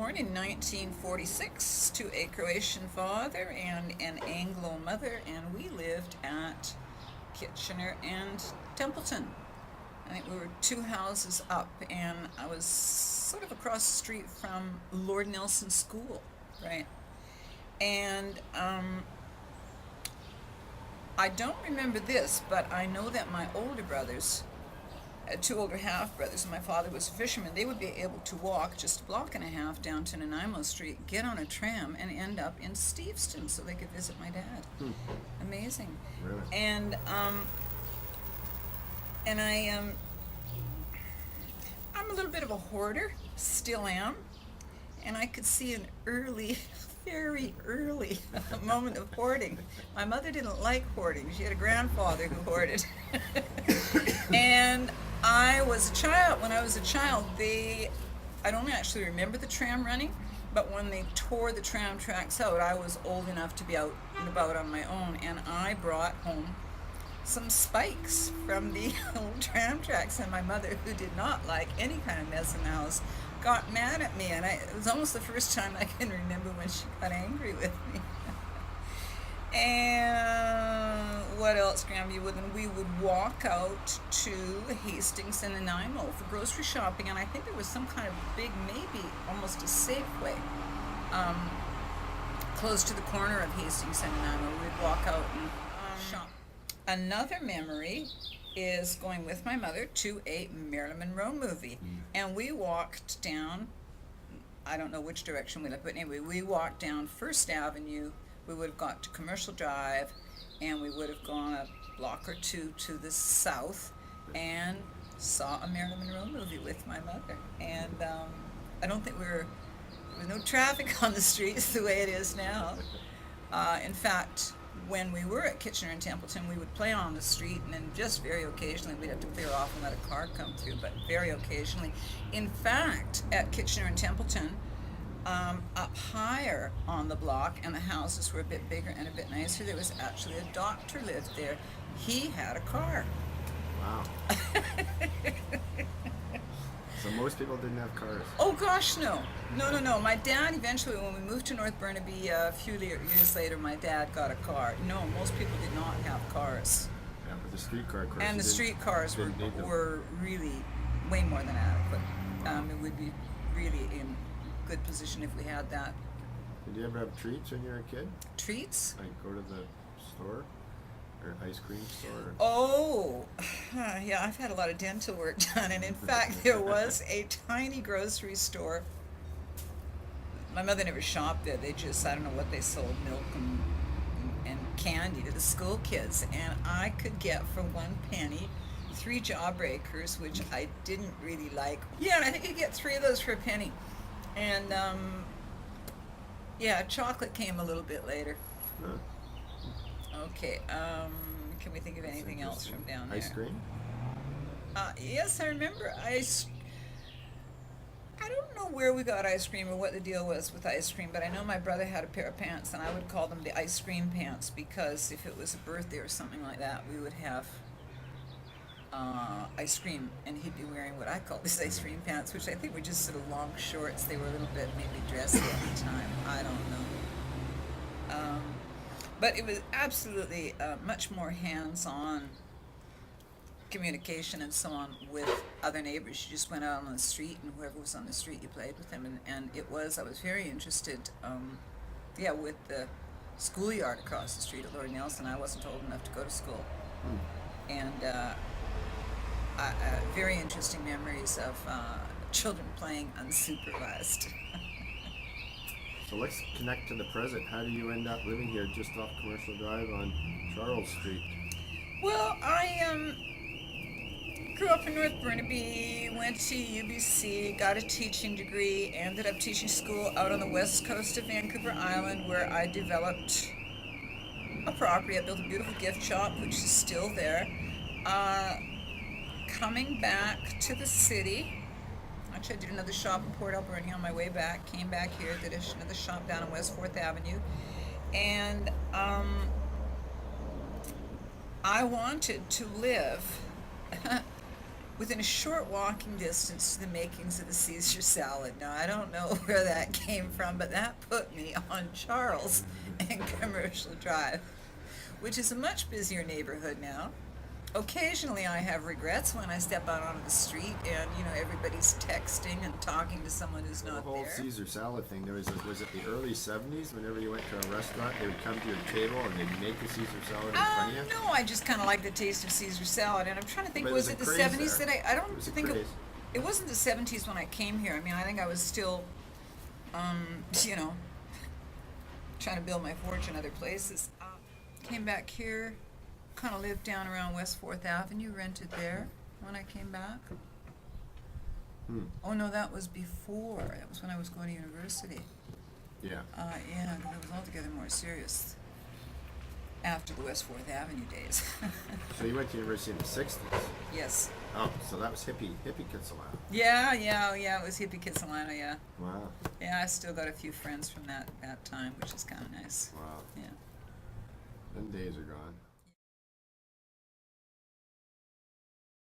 born in 1946 to a Croatian father and an Anglo mother, and we lived at Kitchener and Templeton. I think we were two houses up, and I was sort of across the street from Lord Nelson School, right? And I don't remember this, but I know that my older brothers, two older half brothers, and my father was a fisherman, they would be able to walk just a block and a half down to Nanaimo Street, get on a tram, and end up in Steveston so they could visit my dad. Amazing. Really? And I'm a little bit of a hoarder, still am, and I could see an early, very early moment of hoarding. My mother didn't like hoarding. She had a grandfather who hoarded. And I was a child. When I was a child, I don't actually remember the tram running, but when they tore the tram tracks out, I was old enough to be out and about on my own, and I brought home some spikes from the old tram tracks, and my mother, who did not like any kind of mess in the house, got mad at me, and it was almost the first time I can remember when she got angry with me. And what else, Granby? We would walk out to Hastings and Nanaimo for grocery shopping, and I think there was some kind of big, maybe almost a Safeway, close to the corner of Hastings and Nanaimo. We'd walk out and shop. Another memory is going with my mother to a Marilyn Monroe movie, and we walked down, I don't know which direction we left, but anyway, we walked down First Avenue. We would have got to Commercial Drive, and we would have gone a block or two to the south and saw a Marilyn Monroe movie with my mother. And I don't think there was no traffic on the streets the way it is now. In fact, when we were at Kitchener and Templeton, we would play on the street, and then just very occasionally we'd have to clear off and let a car come through, but very occasionally. In fact, at Kitchener and Templeton, up higher on the block, and the houses were a bit bigger and a bit nicer, there was actually a doctor lived there. He had a car. Wow. So most people didn't have cars. Oh gosh, no. No. My dad eventually, when we moved to North Burnaby a few years later, my dad got a car. No, most people did not have cars. Yeah, but the streetcar cars. And the streetcars didn't need them. were really way more than adequate. It would be really in good position if we had that. Did you ever have treats when you were a kid? Treats? Like go to the store or ice cream store? Oh, yeah, I've had a lot of dental work done, and in fact, there was a tiny grocery store. My mother never shopped there. They just, I don't know what they sold, milk and candy to the school kids, and I could get for 1 penny 3 Jawbreakers, which I didn't really like. Yeah, and I think you get 3 of those for a penny. And yeah, chocolate came a little bit later. Huh. Okay, can we think of anything else from down there? Ice cream? Yes, I remember I don't know where we got ice cream or what the deal was with ice cream, but I know my brother had a pair of pants, and I would call them the ice cream pants, because if it was a birthday or something like that, we would have ice cream, and he'd be wearing what I call his ice cream pants, which I think were just sort of long shorts. They were a little bit maybe dressy at the time. I don't know. But it was absolutely much more hands-on communication and so on with other neighbors. You just went out on the street, and whoever was on the street, you played with them. And I was very interested, with the schoolyard across the street at Lord Nelson. I wasn't old enough to go to school. And very interesting memories of children playing unsupervised. So let's connect to the present. How do you end up living here just off Commercial Drive on Charles Street? Well, I grew up in North Burnaby, went to UBC, got a teaching degree, ended up teaching school out on the west coast of Vancouver Island, where I developed a property. I built a beautiful gift shop, which is still there. Coming back to the city, actually I did another shop in Port Alberni on my way back, came back here, did another shop down on West 4th Avenue, and I wanted to live within a short walking distance to the makings of the Caesar salad. Now, I don't know where that came from, but that put me on Charles and Commercial Drive, which is a much busier neighborhood now. Occasionally, I have regrets when I step out onto the street and, everybody's texting and talking to someone who's The not whole there. Caesar salad thing, was it the early 70s? Whenever you went to a restaurant, they would come to your table and they'd make the Caesar salad in front of you? No, I just kind of like the taste of Caesar salad, and I'm trying to think, But was there's it a the craze 70s there. that I don't There's a think craze. it wasn't the 70s when I came here. I mean, I think I was still, you know, trying to build my fortune other places. Came back here, kind of lived down around West 4th Avenue, rented there when I came back. Oh no, that was before. That was when I was going to university. Yeah. Yeah, 'cause it was altogether more serious after the West 4th Avenue days. So you went to university in the 60s? Yes. Oh, so that was hippie Kitsilano. Yeah, it was hippie Kitsilano, yeah. Wow. Yeah, I still got a few friends from that time, which is kind of nice. Wow. Yeah. Them days are gone.